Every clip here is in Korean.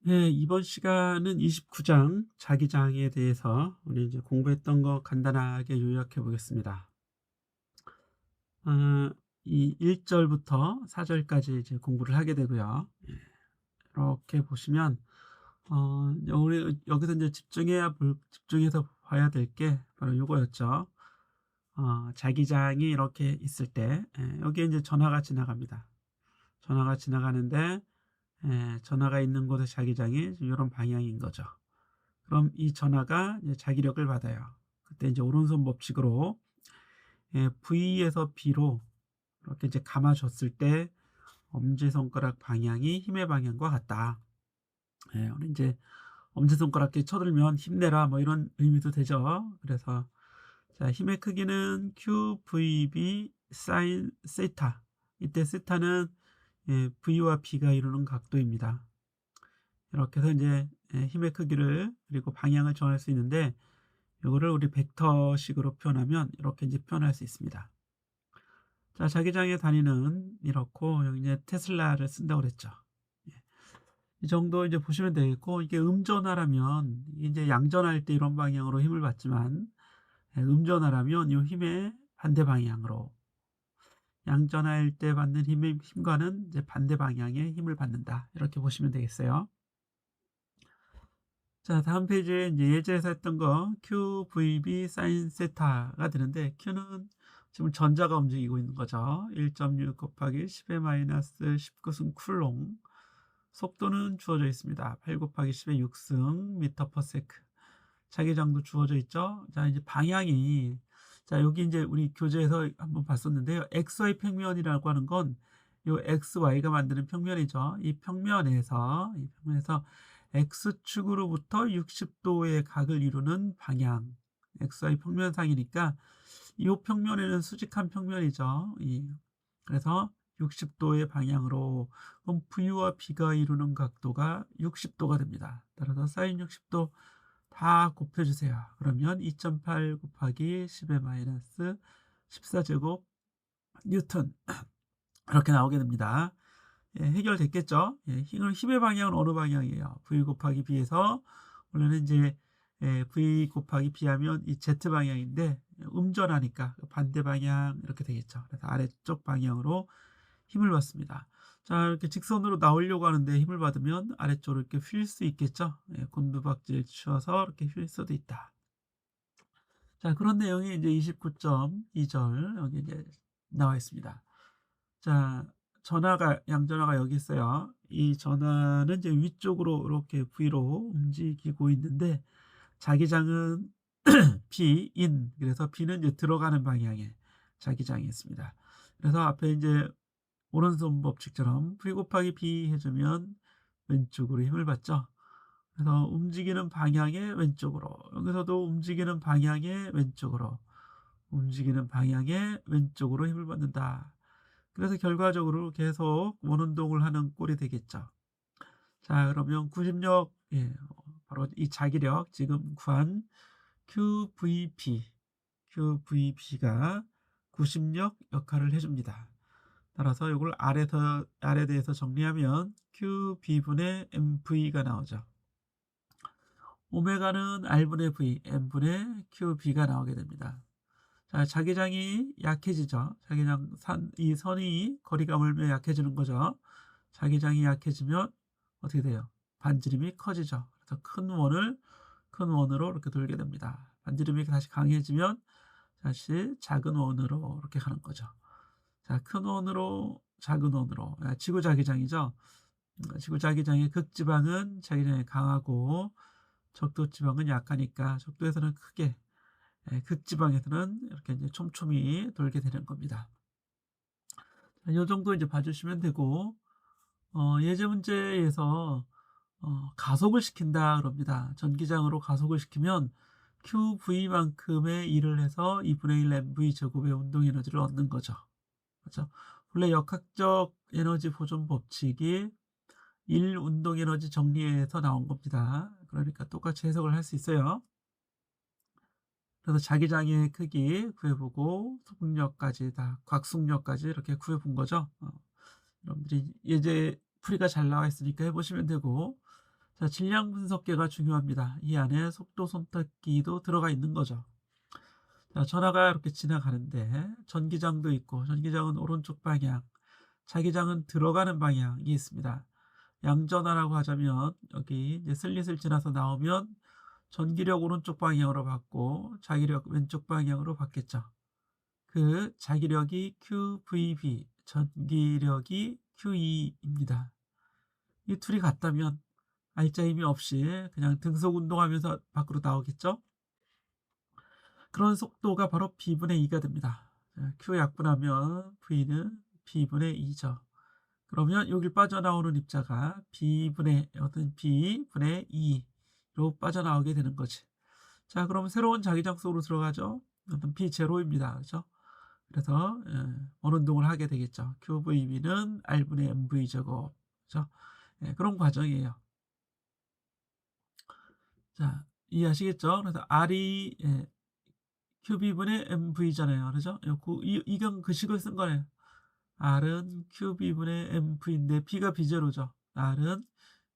네, 이번 시간은 29장 자기장에 대해서 우리 이제 공부했던 거 간단하게 요약해 보겠습니다. 어, 이 1절부터 4절까지 이제 공부를 하게 되고요. 이렇게 보시면 우리 여기서 이제 집중해서 봐야 될 게 바로 요거였죠. 자기장이 이렇게 있을 때 여기에 이제 전화가 지나갑니다. 전화가 지나가는데 전화가 있는 곳의 자기장이 이런 방향인 거죠. 그럼 이 전하가 이제 자기력을 받아요. 그때 이제 오른손 법칙으로 V에서 B로 이렇게 이제 감아줬을 때 엄지손가락 방향이 힘의 방향과 같다. 우리 이제 엄지손가락 에 쳐들면 힘내라 뭐 이런 의미도 되죠. 그래서 자, 힘의 크기는 QVB 사인 세타. 이때 세타는 V와 B가 이루는 각도입니다. 이렇게 해서 이제 힘의 크기를 그리고 방향을 정할 수 있는데 이거를 우리 벡터식으로 표현하면 이렇게 이제 표현할 수 있습니다. 자, 자기장의 단위는 이렇고 여기 이제 테슬라를 쓴다고 그랬죠. 예. 이 정도 이제 보시면 되겠고 이게 음전하라면 이제 양전할 때 이런 방향으로 힘을 받지만 음전하라면 이 힘의 반대 방향으로 양전할 때 받는 힘과는 이제 반대 방향의 힘을 받는다. 이렇게 보시면 되겠어요. 자, 다음 페이지에 이제 예제에서 했던 거 QVB 사인 세타가 되는데 Q는 지금 전자가 움직이고 있는 거죠. 1.6 곱하기 10의 마이너스 19승 쿨롱. 속도는 주어져 있습니다. 8 곱하기 10의 6승 미터 퍼 세크. 자기장도 주어져 있죠. 자, 이제 방향이 자, 여기 이제 우리 교재에서 한번 봤었는데요. XY 평면이라고 하는 건 요 XY가 만드는 평면이죠. 이 평면에서 X축으로부터 60도의 각을 이루는 방향. XY 평면상이니까 이 평면에는 수직한 평면이죠. 그래서 60도의 방향으로 그럼 V와 B가 이루는 각도가 60도가 됩니다. 따라서 사인 60도 다 곱해주세요. 그러면 2.8 곱하기 10의 마이너스 14제곱 뉴턴 이렇게 나오게 됩니다. 해결됐겠죠? 힘의 방향은 어느 방향이에요? V 곱하기 B에서 원래는 이제 V 곱하기 B 하면 이 Z 방향인데 음전하니까 반대 방향 이렇게 되겠죠. 그래서 아래쪽 방향으로 힘을 받습니다. 자, 이렇게 직선으로 나오려고 하는데 힘을 받으면 아래쪽으로 이렇게 휠 수 있겠죠. 곤두박질 쳐서 이렇게 휠 수도 있다. 자, 그런 내용이 이제 29.2절 여기 이제 나와 있습니다. 자, 양전하가 여기 있어요. 이 전하는 이제 위쪽으로 이렇게 V로 움직이고 있는데 자기장은 B인 그래서 B는 이제 들어가는 방향에 자기장이 있습니다. 그래서 앞에 이제 오른손 법칙처럼 V 곱하기 B 해주면 왼쪽으로 힘을 받죠. 그래서 움직이는 방향의 왼쪽으로 여기서도 움직이는 방향의 왼쪽으로 힘을 받는다. 그래서 결과적으로 계속 원운동을 하는 꼴이 되겠죠. 자, 그러면 구심력, 바로 이 자기력 지금 구한 QVP가 구심력 역할을 해줍니다. 따라서 이걸 아래 대해서 정리하면 QB분의 MV가 나오죠. 오메가는 R분의 V, M분의 QB가 나오게 됩니다. 자, 자기장이 약해지죠. 이 선이 거리가 멀면 약해지는 거죠. 자기장이 약해지면 어떻게 돼요? 반지름이 커지죠. 그래서 큰 원으로 이렇게 돌게 됩니다. 반지름이 다시 강해지면 다시 작은 원으로 이렇게 가는 거죠. 자, 큰 원으로 작은 원으로 지구 자기장이죠. 지구 자기장의 극지방은 자기장이 강하고 적도 지방은 약하니까 적도에서는 크게 극지방에서는 이렇게 이제 촘촘히 돌게 되는 겁니다. 이 정도 이제 봐주시면 되고 예제 문제에서 가속을 시킨다 그럽니다. 전기장으로 가속을 시키면 QV만큼의 일을 해서 2분의 1 MV 제곱의 운동 에너지를 얻는 거죠. 그렇죠? 원래 역학적 에너지 보존 법칙이 1 운동 에너지 정리에서 나온 겁니다. 그러니까 똑같이 해석을 할 수 있어요. 그래서 자기장의 크기 구해보고 속력까지 다 곽속력까지 이렇게 구해본 거죠. 여러분들이 예제 풀이가 잘 나와 있으니까 해보시면 되고 자, 질량 분석계가 중요합니다. 이 안에 속도 손탁기도 들어가 있는 거죠. 자, 전화가 이렇게 지나가는데 전기장도 있고, 전기장은 오른쪽 방향, 자기장은 들어가는 방향이 있습니다. 양전화라고 하자면 여기 이제 슬릿을 지나서 나오면 전기력 오른쪽 방향으로 받고 자기력 왼쪽 방향으로 받겠죠. 그 자기력이 QVB, 전기력이 QE입니다. 이 둘이 같다면 알짜 힘이 없이 그냥 등속 운동하면서 밖으로 나오겠죠. 그런 속도가 바로 B분의 2가 됩니다. Q 약분하면 V는 B분의 2죠. 그러면 여기 빠져나오는 입자가 B분의 2로 빠져나오게 되는 거지. 자, 그럼 새로운 자기장 속으로 들어가죠. 어떤 B0입니다. 그렇죠? 그래서 원운동을 하게 되겠죠. QVB는 R분의 MV 제곱. 그렇죠? 그런 과정이에요. 자, 이해하시겠죠? 그래서 R이 QB분의 MV잖아요. 그렇죠? 이건 그 식을 쓴 거예요. R은 QB분의 MV인데 B가 B0죠. R은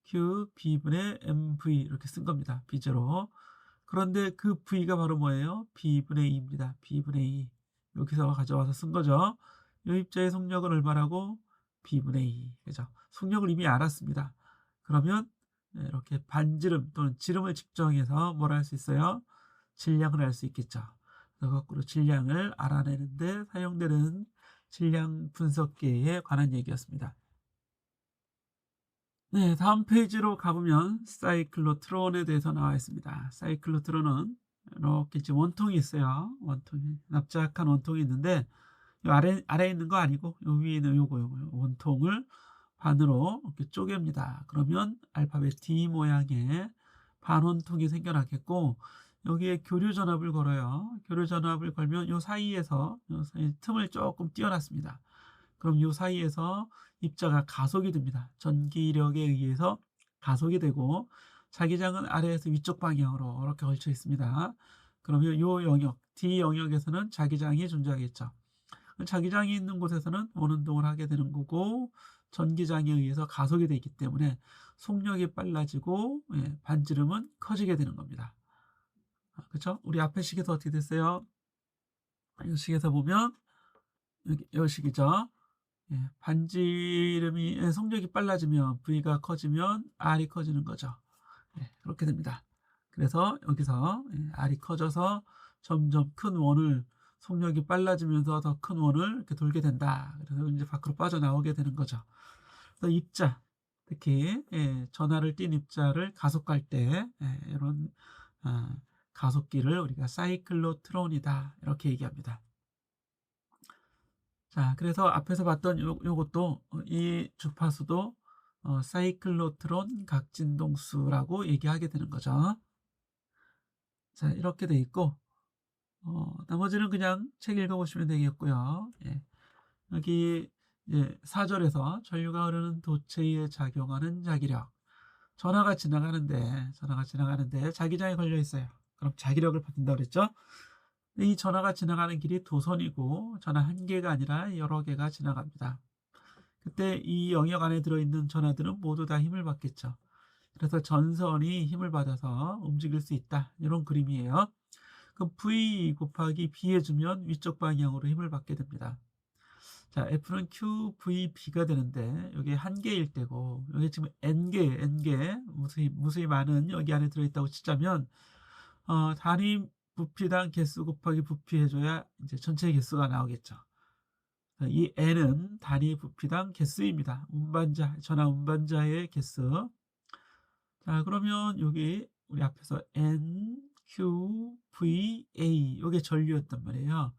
QB분의 MV 이렇게 쓴 겁니다. B0. 그런데 그 V가 바로 뭐예요? B분의 2입니다. B분의 2. 여기서 가져와서 쓴 거죠. 이 입자의 속력은 얼마라고? B분의 2. 그죠? 속력을 이미 알았습니다. 그러면 이렇게 반지름 또는 지름을 측정해서 뭘 할 수 있어요? 질량을 알 수 있겠죠. 그래서 거꾸로 질량을 알아내는데 사용되는 질량 분석계에 관한 얘기였습니다. 네, 다음 페이지로 가보면 사이클로트론에 대해서 나와 있습니다. 사이클로트론은 이렇게 지금 원통이 있어요. 원통이 납작한 원통이 있는데 요 아래에 있는 거 아니고 요 위에 있는 요거 원통을 반으로 이렇게 쪼갭니다. 그러면 알파벳 D 모양의 반원통이 생겨나겠고 여기에 교류 전압을 걸어요. 교류 전압을 걸면 요 사이에서 요 사이 틈을 조금 띄워놨습니다. 그럼 이 사이에서 입자가 가속이 됩니다. 전기력에 의해서 가속이 되고 자기장은 아래에서 위쪽 방향으로 이렇게 걸쳐 있습니다. 그러면 이 영역, D 영역에서는 자기장이 존재하겠죠. 자기장이 있는 곳에서는 원운동을 하게 되는 거고 전기장에 의해서 가속이 되기 때문에 속력이 빨라지고 반지름은 커지게 되는 겁니다. 그렇죠? 우리 앞에 식에서 어떻게 됐어요? 이 식에서 보면 이 식이죠. 반지름이 속력이 빨라지면 V가 커지면 R이 커지는 거죠. 그렇게 됩니다. 그래서 여기서 R이 커져서 점점 큰 원을 속력이 빨라지면서 더 큰 원을 이렇게 돌게 된다. 그래서 이제 밖으로 빠져나오게 되는 거죠. 그래서 입자, 특히 전하를 띤 입자를 가속할 때 이런 가속기를 우리가 사이클로트론이다 이렇게 얘기합니다. 자, 그래서 앞에서 봤던 요것도 이 주파수도 사이클로트론 각진동수라고 얘기하게 되는 거죠. 자, 이렇게 돼 있고 나머지는 그냥 책 읽어보시면 되겠고요. 여기 4절에서 전류가 흐르는 도체에 작용하는 자기력. 전하가 지나가는데 자기장에 걸려 있어요. 그럼 자기력을 받는다고 그랬죠? 이 전하가 지나가는 길이 도선이고 전하 한 개가 아니라 여러 개가 지나갑니다. 그때 이 영역 안에 들어있는 전하들은 모두 다 힘을 받겠죠. 그래서 전선이 힘을 받아서 움직일 수 있다. 이런 그림이에요. 그럼 V 곱하기 B 해주면 위쪽 방향으로 힘을 받게 됩니다. 자, F는 QVB가 되는데 여기 한 개일 때고 여기 지금 N개 무수히 많은 여기 안에 들어있다고 치자면 단위 부피당 개수 곱하기 부피 해줘야 이제 전체 개수가 나오겠죠. 이 N은 단위 부피당 개수입니다. 전하 운반자의 개수. 자, 그러면 여기 우리 앞에서 NQVA 이게 전류였단 말이에요.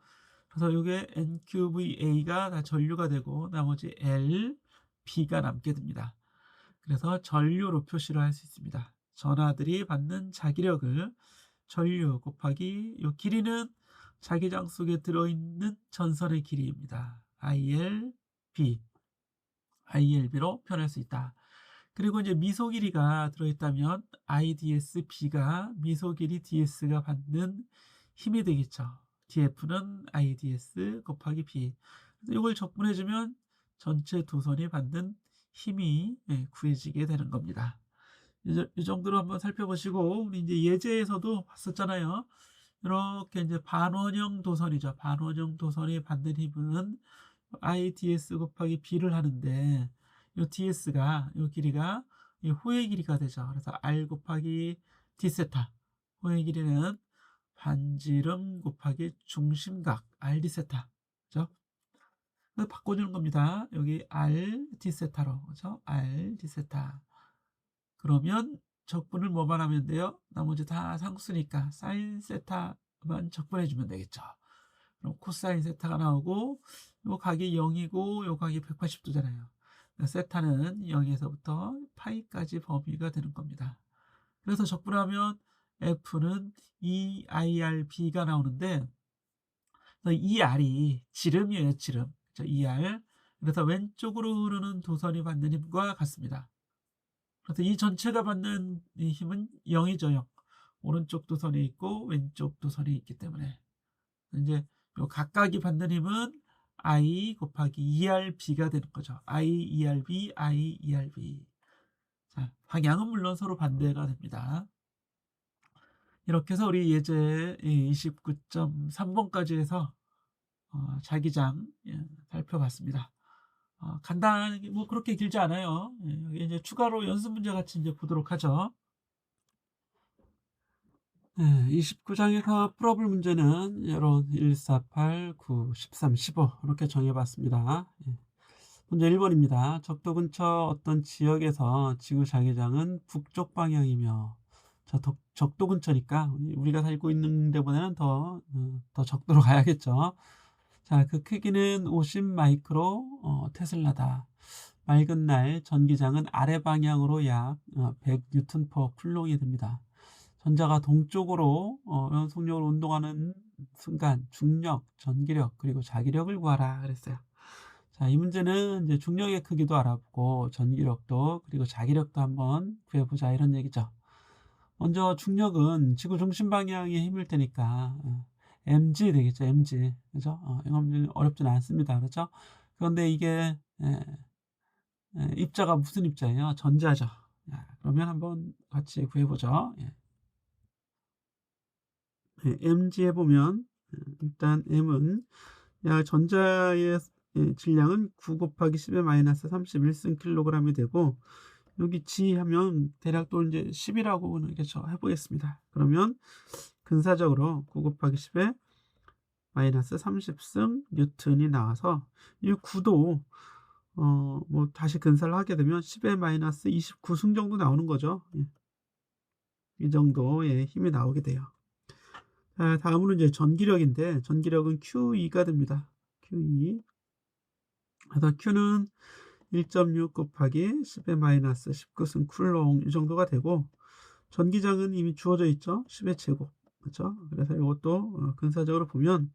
그래서 이게 NQVA가 다 전류가 되고 나머지 L, B가 남게 됩니다. 그래서 전류로 표시를 할 수 있습니다. 전하들이 받는 자기력을 전류 곱하기 이 길이는 자기장 속에 들어있는 전선의 길이입니다. ILB로 표현할 수 있다. 그리고 이제 미소 길이가 들어있다면 IDS-B가 미소 길이 DS가 받는 힘이 되겠죠. DF는 IDS 곱하기 B. 이걸 적분해주면 전체 두 선이 받는 힘이 구해지게 되는 겁니다. 이 정도로 한번 살펴보시고, 우리 이제 예제에서도 봤었잖아요. 이렇게 이제 반원형 도선이죠. 반원형 도선이 받는 힘은 IDS 곱하기 B를 하는데, 요 DS가, 요 길이가 이 호의 길이가 되죠. 그래서 R 곱하기 D 세타. 호의 길이는 반지름 곱하기 중심각 RD 세타. 그죠? 그래서 바꿔주는 겁니다. 여기 R D 세타로. 그죠? R D 세타. 그러면 적분을 뭐만 하면 돼요? 나머지 다 상수니까 사인 세타만 적분해주면 되겠죠. 그럼 코사인 세타가 나오고, 요 각이 0이고 요 각이 180도잖아요. 세타는 0에서부터 파이까지 범위가 되는 겁니다. 그래서 적분하면 F는 EIRB가 나오는데, 이 R이 지름이에요, 지름. ER. 그래서 왼쪽으로 흐르는 도선이 받는 힘과 같습니다. 그래서 이 전체가 받는 이 힘은 0이죠, 0. 오른쪽 도선이 있고 왼쪽 도선이 있기 때문에 이제 요 각각이 받는 힘은 I 곱하기 ERB가 되는 거죠. I ERB, I ERB. 자, 방향은 물론 서로 반대가 됩니다. 이렇게 해서 우리 예제 29.3번까지 해서 자기장 살펴봤습니다. 간단하게 뭐 그렇게 길지 않아요. 여기 이제 추가로 연습 문제 같이 이제 보도록 하죠. 29장에서 풀어볼 문제는 이런 1, 4, 8, 9, 13, 15 이렇게 정해봤습니다. 문제 1번입니다. 적도 근처 어떤 지역에서 지구 자기장은 북쪽 방향이며, 적도 근처니까 우리가 살고 있는 데보다는 더 적도로 가야겠죠. 자, 그 크기는 50 마이크로 테슬라다. 맑은 날 전기장은 아래 방향으로 약 100 뉴턴 퍼 쿨롱이 됩니다. 전자가 동쪽으로 연속력을 운동하는 순간 중력, 전기력, 그리고 자기력을 구하라 그랬어요. 자, 이 문제는 이제 중력의 크기도 알아보고 전기력도 그리고 자기력도 한번 구해보자 이런 얘기죠. 먼저 중력은 지구 중심 방향의 힘일 테니까 mg 되겠죠. mg. 그죠? 이건 어렵지는 않습니다. 그렇죠? 그런데 이게 입자가 무슨 입자예요? 전자죠. 그러면 한번 같이 구해보죠. mg에 보면 일단 m은 전자의 질량은 9 곱하기 10의 마이너스 31승 킬로그램이 되고, 여기 G 하면 대략 또 이제 10이라고 이렇게 해보겠습니다. 그러면 근사적으로 9 곱하기 10의 마이너스 30승 뉴턴이 나와서 이 9도 뭐 다시 근사를 하게 되면 10의 마이너스 29승 정도 나오는 거죠. 이 정도의 힘이 나오게 돼요. 다음으로 이제 전기력인데, 전기력은 QE가 됩니다. QE. 그래서 Q는 1.6 곱하기 10의 마이너스 19승 쿨롱 이 정도가 되고, 전기장은 이미 주어져 있죠. 10의 제곱. 그렇죠? 그래서 이것도 근사적으로 보면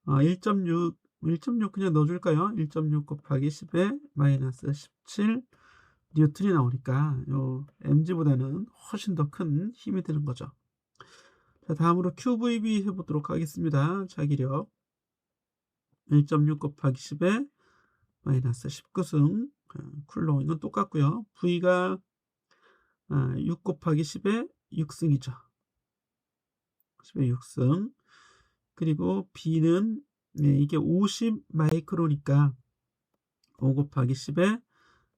1.6 그냥 넣어줄까요? 1.6 곱하기 10의 마이너스 17 뉴턴이 나오니까 요 mg보다는 훨씬 더 큰 힘이 되는 거죠. 자, 다음으로 QVB 해보도록 하겠습니다. 자기력 1.6 곱하기 10의 마이너스 19승 쿨롱, 이건 똑같고요. V가 6 곱하기 10의 6승이죠. 10의 6승. 그리고 B는 이게 50 마이크로니까 5 곱하기 10의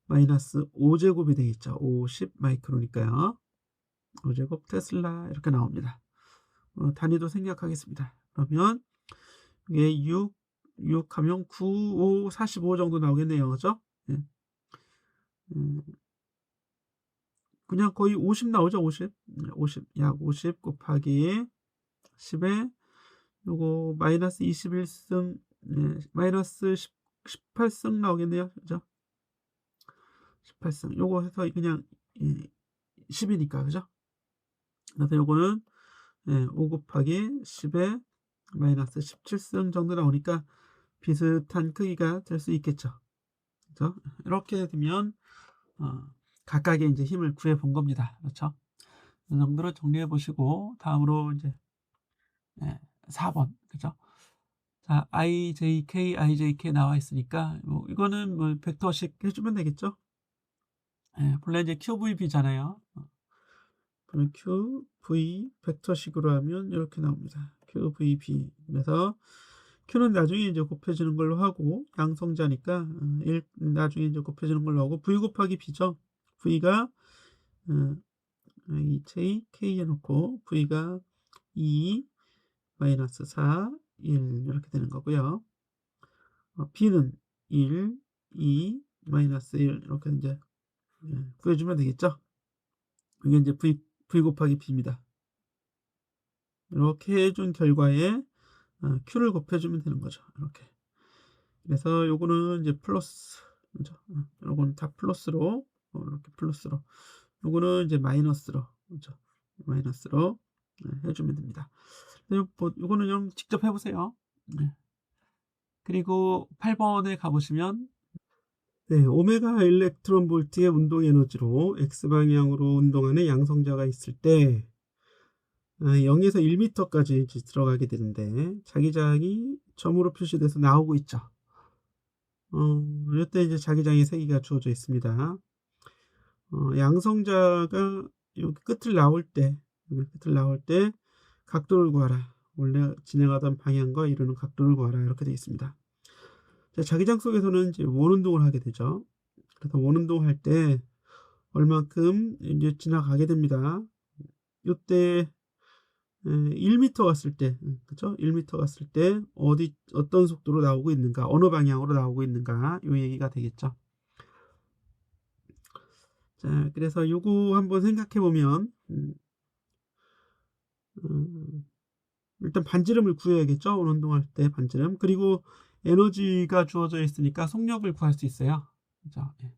마이너스 5제곱이 되겠죠. 50 마이크로니까요. 5제곱 테슬라 이렇게 나옵니다. 단위도 생략하겠습니다. 그러면 이게 6 하면 9, 5, 45 정도 나오겠네요. 그죠? 그냥 거의 50 나오죠. 50. 약 50 곱하기 10에 요거 마이너스 21승, 마이너스 18승 나오겠네요. 그죠? 18승. 요거 해서 그냥 10이니까. 그죠? 그래서 요거는 5 곱하기 10에 마이너스 17승 정도 나오니까 비슷한 크기가 될 수 있겠죠. 그죠? 이렇게 되면 각각의 이제 힘을 구해 본 겁니다. 그렇죠? 이 정도로 정리해 보시고, 다음으로 이제 4번. 그죠? 자, IJK 나와 있으니까 이거는 뭐 벡터식 해주면 되겠죠? 예, 본래 이제 QVB잖아요. 그럼 QV 벡터식으로 하면 이렇게 나옵니다. QVB. 그래서 Q는 나중에 이제 곱해지는 걸로 하고, 양성자니까 나중에 이제 곱해지는 걸로 하고, V 곱하기 B죠. V가 어, 2J K 해놓고 V가 2 마이너스 4 1 이렇게 되는 거고요. B는 1 2 마이너스 1 이렇게 이제 구해주면 되겠죠. 이게 이제 V 곱하기 B입니다. 이렇게 해준 결과에 Q를 곱해주면 되는 거죠. 이렇게. 그래서 요거는 이제 플러스, 그죠? 요거는 다 플러스로, 이렇게 플러스로. 요거는 이제 마이너스로, 그죠? 마이너스로 해주면 됩니다. 요거는 좀 직접 해보세요. 네. 그리고 8번에 가보시면, 네, 오메가 일렉트론 볼트의 운동 에너지로 X방향으로 운동하는 양성자가 있을 때 0에서 1m까지 들어가게 되는데, 자기장이 점으로 표시돼서 나오고 있죠. 이때 이제 자기장의 세기가 주어져 있습니다. 양성자가 여기 끝을 나올 때 각도를 구하라. 원래 진행하던 방향과 이루는 각도를 구하라. 이렇게 되어 있습니다. 자, 자기장 속에서는 이제 원운동을 하게 되죠. 그래서 원운동 할 때 얼만큼 이제 지나가게 됩니다. 이때 1m 갔을 때, 그죠? 1m 갔을 때 어떤 속도로 나오고 있는가, 어느 방향으로 나오고 있는가, 요 얘기가 되겠죠. 자, 그래서 요거 한번 생각해 보면, 일단 반지름을 구해야겠죠. 운동할 때 반지름. 그리고 에너지가 주어져 있으니까 속력을 구할 수 있어요. 그죠? 예.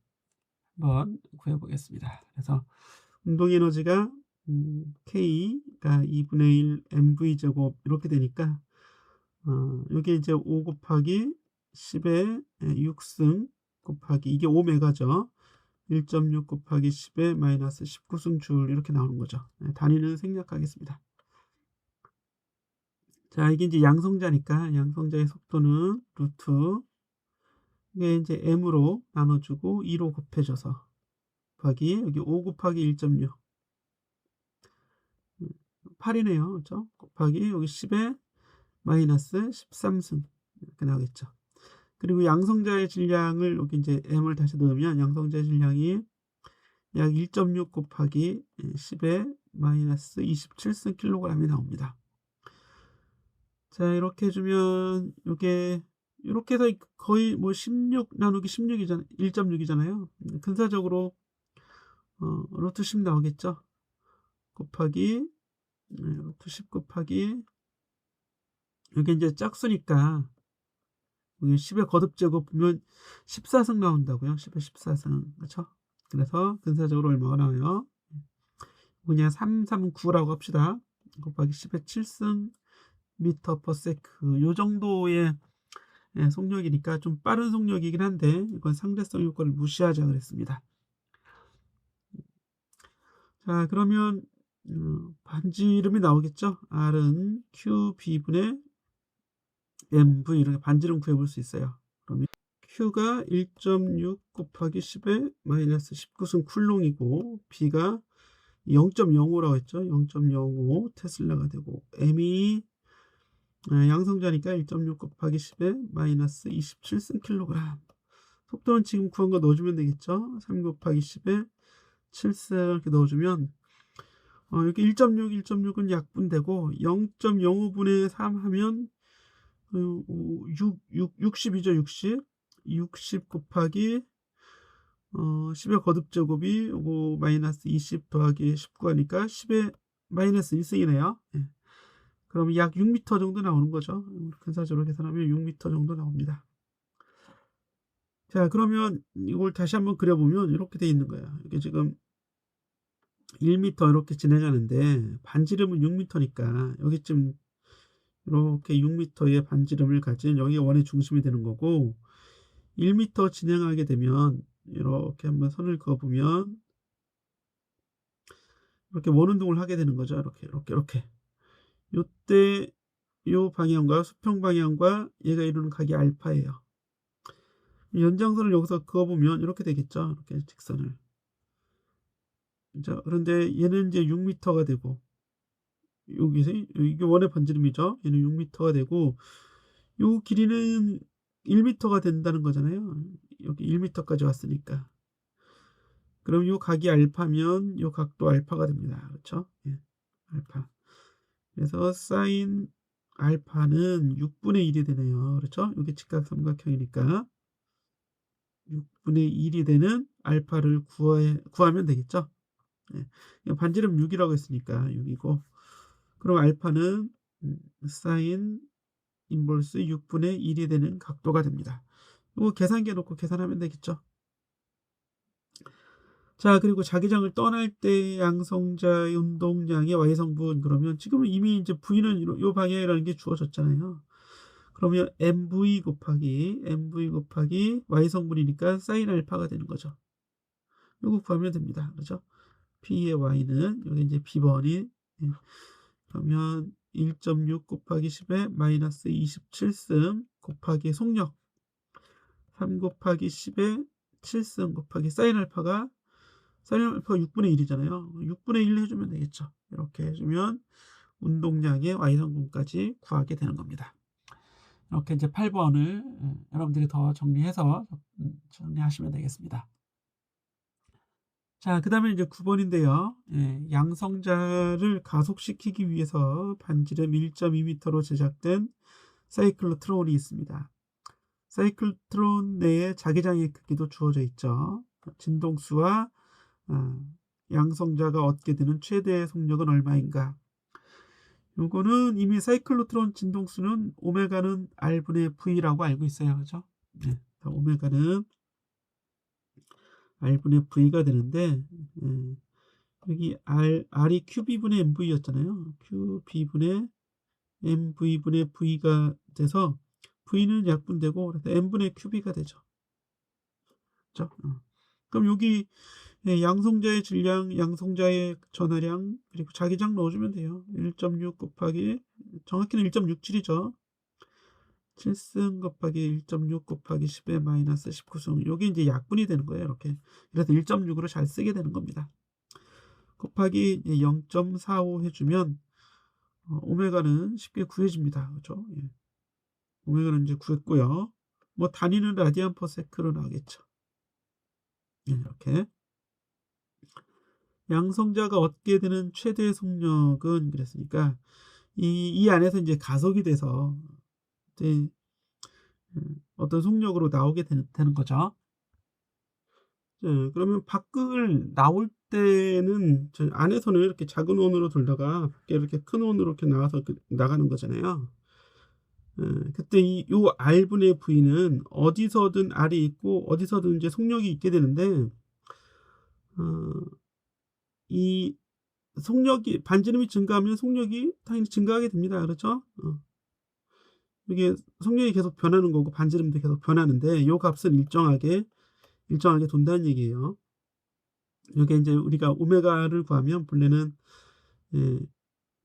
한번 구해 보겠습니다. 그래서 운동 에너지가 K가 2분의 1 mv 제곱 이렇게 되니까 이게 이제 5 곱하기 10의 6승 곱하기 이게 5메가죠. 1.6 곱하기 10의 마이너스 19승 줄 이렇게 나오는 거죠. 단위는 생략하겠습니다. 자, 이게 이제 양성자니까 양성자의 속도는 루트 이게 이제 m으로 나눠주고 2로 곱해져서 곱하기 여기 5 곱하기 1.6 8이네요. 그렇죠? 곱하기 여기 10에 마이너스 13승 이렇게 나오겠죠. 그리고 양성자의 질량을 여기 이제 m을 다시 넣으면 양성자의 질량이 약 1.6 곱하기 10에 마이너스 27승 킬로그램이 나옵니다. 자, 이렇게 해주면 이게 이렇게 해서 거의 뭐 16 나누기 16이잖아요. 1.6이잖아요. 근사적으로 루트 10 나오겠죠. 곱하기 루트 10 곱하기 여기 이제 짝수니까 여기 10의 거듭제곱 보면 14승 나온다고요. 10의 14승. 그렇죠? 그래서 근사적으로 얼마가 나와요? 그냥 339라고 합시다. 곱하기 10의 7승 미터 퍼 세크. 요 정도의 속력이니까 좀 빠른 속력이긴 한데 이건 상대성 효과를 무시하자 그랬습니다. 자, 그러면 반지름이 나오겠죠. R은 QB분의 MV 이렇게 반지름 구해볼 수 있어요. 그러면 Q가 1.6 곱하기 10의 마이너스 19승 쿨롱이고 B가 0.05라고 했죠. 0.05 테슬라가 되고 M이 양성자니까 1.6 곱하기 10의 마이너스 27승 킬로그램. 속도는 지금 구한 거 넣어주면 되겠죠. 3 곱하기 10에 7승 이렇게 넣어주면 여기 1.6, 1.6은 약분되고 0.05분의 3 하면 60이죠. 60 곱하기 10의 거듭제곱이 요거 마이너스 20 더하기 19 하니까 10의 마이너스 1승이네요. 예. 그럼 약 6m 정도 나오는 거죠. 근사적으로 계산하면 6m 정도 나옵니다. 자, 그러면 이걸 다시 한번 그려보면 이렇게 돼 있는 거예요. 이게 지금 1m 이렇게 진행하는데 반지름은 6m니까 여기쯤 이렇게 6m의 반지름을 가진 여기가 원의 중심이 되는 거고 1m 진행하게 되면 이렇게 한번 선을 그어보면 이렇게 원운동을 하게 되는 거죠. 이렇게 요때 요 방향과 수평 방향과 얘가 이루는 각이 알파예요. 연장선을 여기서 그어보면 이렇게 되겠죠. 이렇게 직선을 자, 그런데 얘는 이제 6m가 되고, 여기서 이게 원의 반지름이죠. 얘는 6m가 되고, 요 길이는 1m가 된다는 거잖아요. 여기 1m까지 왔으니까. 그럼 요 각이 알파면 요 각도 알파가 됩니다. 그렇죠? 예. 알파. 그래서 사인 알파는 6분의 1이 되네요. 그렇죠? 이게 직각삼각형이니까 6분의 1이 되는 알파를 구하면 되겠죠? 예. 이거 반지름 6이라고 했으니까 6이고, 그럼 알파는 사인 인버스 6분의 1이 되는 각도가 됩니다. 이거 계산기 놓고 계산하면 되겠죠? 자, 그리고 자기장을 떠날 때 양성자의 운동량의 y성분, 그러면 지금은 이미 이제 v는 요 방향이라는 게 주어졌잖아요. 그러면 mv 곱하기 y성분이니까 사인 알파가 되는 거죠. 요거 구하면 됩니다. 그죠? p의 y는 여기 이제 b번이, 예. 그러면 1.6 곱하기 10에 마이너스 27승 곱하기 속력 3 곱하기 10에 7승 곱하기 사인 알파가 6분의 1이잖아요. 6분의 1 해주면 되겠죠. 이렇게 해주면 운동량의 y성분까지 구하게 되는 겁니다. 이렇게 이제 8번을 여러분들이 더 정리해서 정리하시면 되겠습니다. 자, 그 다음에 이제 9번인데요. 예, 양성자를 가속시키기 위해서 반지름 1.2m로 제작된 사이클로트론이 있습니다. 사이클로트론 내에 자기장의 크기도 주어져 있죠. 진동수와 양성자가 얻게 되는 최대 속력은 얼마인가? 요거는 이미 사이클로트론 진동수는 오메가는 R분의 V라고 알고 있어요. 그죠? 네. 오메가는 R분의 V가 되는데, 여기 R이 QB분의 MV였잖아요. QB분의 MV분의 V가 돼서 V는 약분되고, 그래서 M분의 QB가 되죠. 그죠? 그럼 여기 양성자의 질량, 양성자의 전하량, 그리고 자기장 넣어주면 돼요. 1.6 곱하기, 정확히는 1.67이죠. 7승 곱하기 1.6 곱하기 10의 마이너스 19승. 요게 이제 약분이 되는 거예요. 이렇게. 그래서 1.6으로 잘 쓰게 되는 겁니다. 곱하기 0.45 해주면 오메가는 쉽게 구해집니다. 그렇죠? 예. 오메가는 이제 구했고요. 뭐 단위는 라디안 퍼 세크로 나오겠죠. 예, 이렇게. 양성자가 얻게 되는 최대 속력은 그랬으니까 이 안에서 이제 가속이 돼서 이제 어떤 속력으로 나오게 되는 거죠. 그러면 밖을 나올 때는 저 안에서는 이렇게 작은 원으로 돌다가 밖에 이렇게 큰 원으로 이렇게 나와서 나가는 거잖아요. 그때 요 R분의 V는 어디서든 R이 있고 어디서든 이제 속력이 있게 되는데, 어, 이 속력이 반지름이 증가하면 속력이 당연히 증가하게 됩니다. 그렇죠? 이게 속력이 계속 변하는 거고 반지름도 계속 변하는데 요 값은 일정하게 돈다는 얘기예요. 이게 이제 우리가 오메가를 구하면 본래는, 예,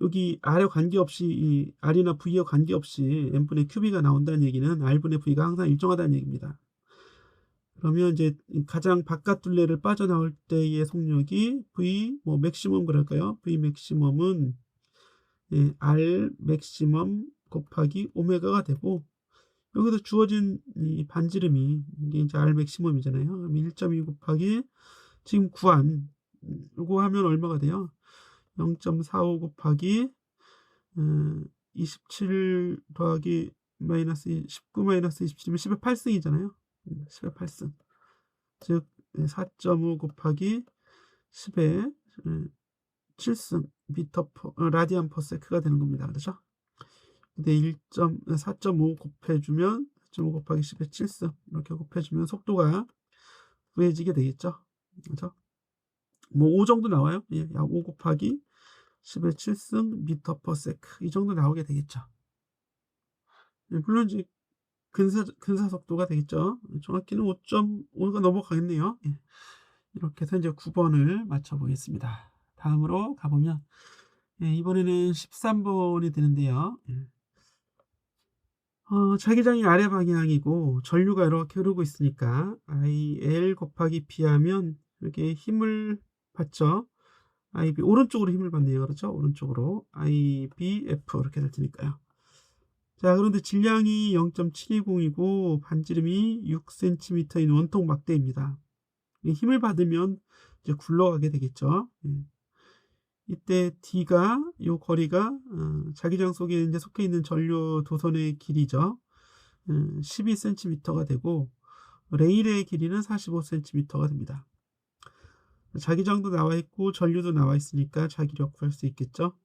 여기 R에 관계없이 이 R이나 V에 관계없이 n분의 QB가 나온다는 얘기는 R분의 V가 항상 일정하다는 얘기입니다. 그러면 이제 가장 바깥 둘레를 빠져나올 때의 속력이 V 뭐 맥시멈 그럴까요? V 맥시멈은 R 맥시멈 곱하기 오메가가 되고, 여기서 주어진 이 반지름이 이게 이제 R 맥시멈이잖아요. 그럼 1.2 곱하기 지금 구한 요거 하면 얼마가 돼요? 0.45 곱하기 27 더하기 마이너스 19 마이너스 27이면 10의 8승이잖아요. 10의 8승. 즉 4.5 곱하기 10의 7승 라디안 퍼 세크가 되는 겁니다. 그렇죠? 근데 4.5 곱해주면 4.5 곱하기 10의 7승 이렇게 곱해주면 속도가 구해지게 되겠죠. 그렇죠? 뭐 5 정도 나와요. 예, 약 5 곱하기 10의 7승 미터 퍼 세크 이 정도 나오게 되겠죠. 예, 물론 이제 근사 속도가 되겠죠. 정확히는 5.5가 넘어가겠네요. 예. 이렇게 해서 이제 9번을 맞춰보겠습니다. 다음으로 가보면, 예, 이번에는 13번이 되는데요. 예. 자기장이 아래 방향이고 전류가 이렇게 흐르고 있으니까 IL 곱하기 P 하면 이렇게 힘을 받죠. IB 오른쪽으로 힘을 받네요. 그렇죠? 오른쪽으로 IBF 이렇게 될 테니까요. 자, 그런데 질량이 0.720이고 반지름이 6cm인 원통 막대입니다. 이 힘을 받으면 이제 굴러가게 되겠죠. 이때 D가 요 거리가 자기장 속에 이제 속해 있는 전류 도선의 길이죠. 12cm가 되고 레일의 길이는 45cm가 됩니다. 자기장도 나와 있고 전류도 나와 있으니까 자기력 구할 수 있겠죠.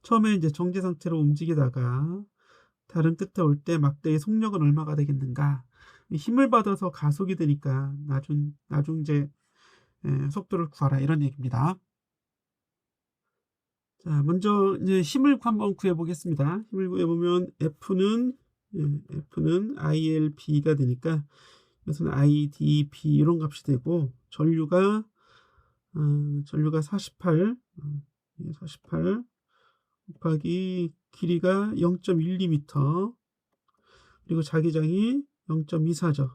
처음에 이제 정지 상태로 움직이다가 다른 끝에 올 때 막대의 속력은 얼마가 되겠는가? 힘을 받아서 가속이 되니까 나중 이제 속도를 구하라 이런 얘기입니다. 자, 먼저 이제 힘을 한번 구해 보겠습니다. 힘을 구해 보면 F는 ILB가 되니까 이것은 IDB 이런 값이 되고 전류가 48 곱하기 길이가 0.12m 그리고 자기장이 0.24죠.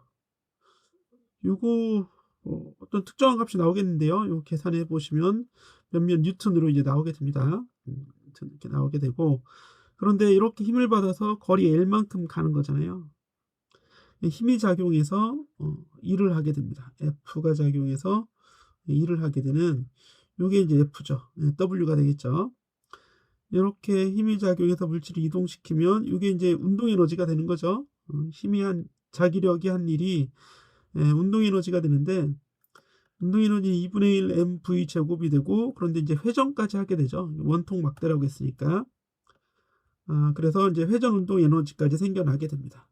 요거 어떤 특정한 값이 나오겠는데요. 요 계산해 보시면 몇몇 뉴턴으로 이제 나오게 됩니다. 뉴턴 이렇게 나오게 되고 그런데 이렇게 힘을 받아서 거리 L만큼 가는 거잖아요. 힘이 작용해서 일을 하게 됩니다. F가 작용해서 일을 하게 되는 요게 이제 F죠. W가 되겠죠. 이렇게 힘이 작용해서 물질을 이동시키면 이게 이제 운동 에너지가 되는 거죠. 자기력이 한 일이 운동 에너지가 되는데 운동 에너지 2분의 1 mv 제곱이 되고 그런데 이제 회전까지 하게 되죠. 원통 막대라고 했으니까. 그래서 이제 회전 운동 에너지까지 생겨나게 됩니다.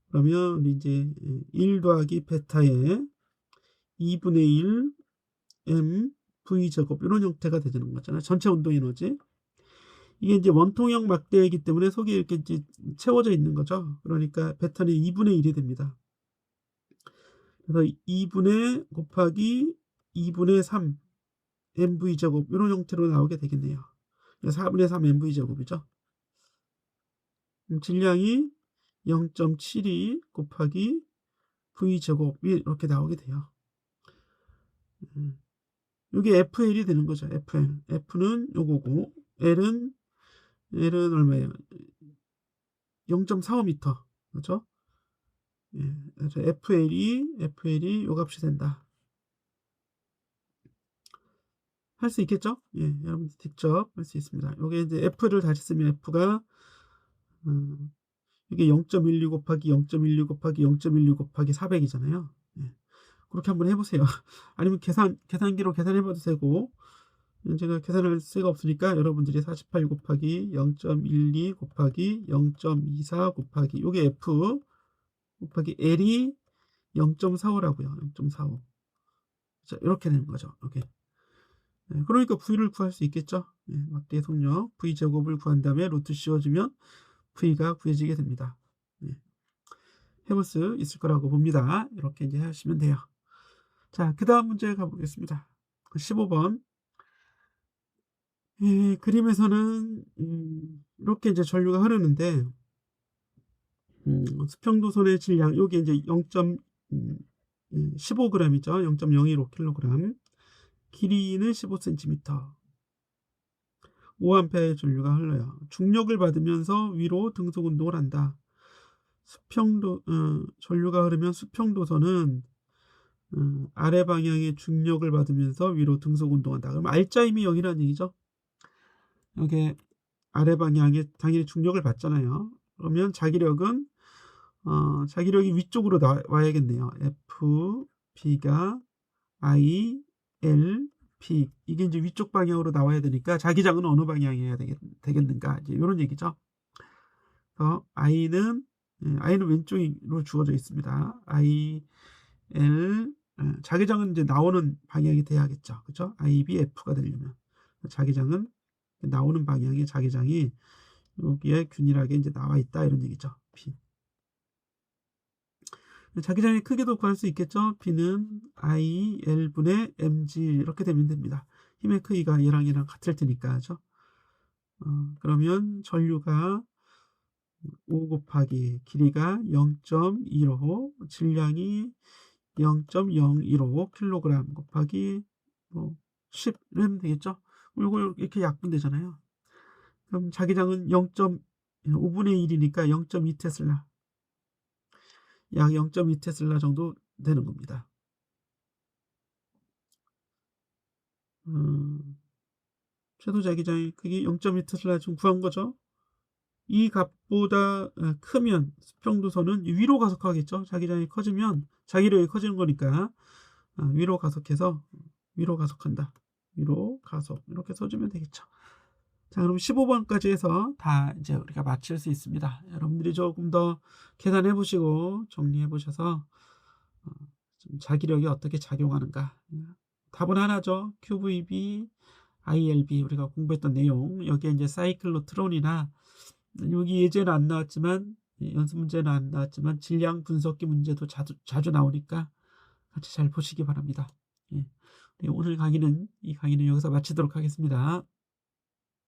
그러면 이제 1 더하기 베타의 2분의 1 mv 제곱 이런 형태가 되는 거잖아요. 전체 운동 에너지. 이게 이제 원통형 막대이기 때문에 속에 이렇게 이제 채워져 있는 거죠. 그러니까 베타는 2분의 1이 됩니다. 그래서 2분의 곱하기 2분의 3 mv 제곱 이런 형태로 나오게 되겠네요. 4분의 3 mv 제곱이죠. 질량이 0.72 곱하기 v 제곱이 이렇게 나오게 돼요. 이게 FL이 되는 거죠. FL. F는 요거고 L은 얼마예요? 0.45m. 그렇죠? 그래서 FL이 요 값이 된다. 할 수 있겠죠? 여러분 직접 할 수 있습니다. 요게 이제 F를 다시 쓰면 F가 이게 0.12 곱하기 0.12 곱하기 0.12 곱하기 400이잖아요. 그렇게 한번 해보세요. 아니면 계산기로 계산해봐도 되고 제가 계산할 수가 없으니까 여러분들이 48 곱하기 0.12 곱하기 0.24 곱하기 요게 F 곱하기 L이 0.45라고요. 0.45. 자, 이렇게 되는 거죠. 이렇게. 그러니까 V를 구할 수 있겠죠. 막대의 속력 V 제곱을 구한 다음에 루트 씌워주면 V가 구해지게 됩니다. 해볼 수 있을 거라고 봅니다. 이렇게 이제 하시면 돼요. 자, 그 다음 문제 가보겠습니다. 15번. 그림에서는 이렇게 이제 전류가 흐르는데 수평도선의 질량 여기 이제 0.15g이죠. 0.015kg. 길이는 15cm. 5A의 전류가 흘러요. 중력을 받으면서 위로 등속 운동을 한다. 전류가 흐르면 수평도선은 아래 방향의 중력을 받으면서 위로 등속 운동한다. 그럼 R자 힘이 0이라는 얘기죠. 여기 아래 방향에 당연히 중력을 받잖아요. 그러면 자기력이 위쪽으로 와야겠네요. F, B가 I, L, P 이게 이제 위쪽 방향으로 나와야 되니까 자기장은 어느 방향에 해야 되겠는가 이제 이런 얘기죠. 그래서 I는 왼쪽으로 주어져 있습니다. I, L 자기장은 이제 나오는 방향이 돼야겠죠. 그렇죠? IBF가 되려면 자기장은 나오는 방향의 자기장이 여기에 균일하게 이제 나와 있다 이런 얘기죠. P. 자기장의 크기도 구할 수 있겠죠. B는 IL분의 mg 이렇게 되면 됩니다. 힘의 크기가 얘랑 같을 테니까. 그렇죠? 그러면 전류가 5 곱하기 길이가 0.15 질량이 0.015 kg 곱하기 뭐 10 이러면 되겠죠. 요거 이렇게 약분되잖아요. 그럼 자기장은 0.5분의 1이니까 0.2 테슬라, 약 0.2 테슬라 정도 되는 겁니다. 음 최소 자기장이 그게 0.2 테슬라 지금 구한 거죠. 이 값보다 크면 수평도선은 위로 가속하겠죠. 자기장이 커지면 자기력이 커지는 거니까 위로 가속해서 위로 가속한다. 위로 가속 이렇게 써 주면 되겠죠. 자, 그럼 15 번까지 해서 다 이제 우리가 맞힐 수 있습니다. 여러분들이 조금 더 계산해 보시고 정리해 보셔서 어 좀 자기력이 어떻게 작용하는가. 답은 하나죠. QVB, ILB 우리가 공부했던 내용. 여기에 인제 사이클로트론이나 여기 예제는 안 나왔지만 연습 문제는 안 나왔지만 질량 분석기 문제도 자주 나오니까 같이 잘 보시기 바랍니다. 예. 네, 오늘 강의는 이 강의는 여기서 마치도록 하겠습니다.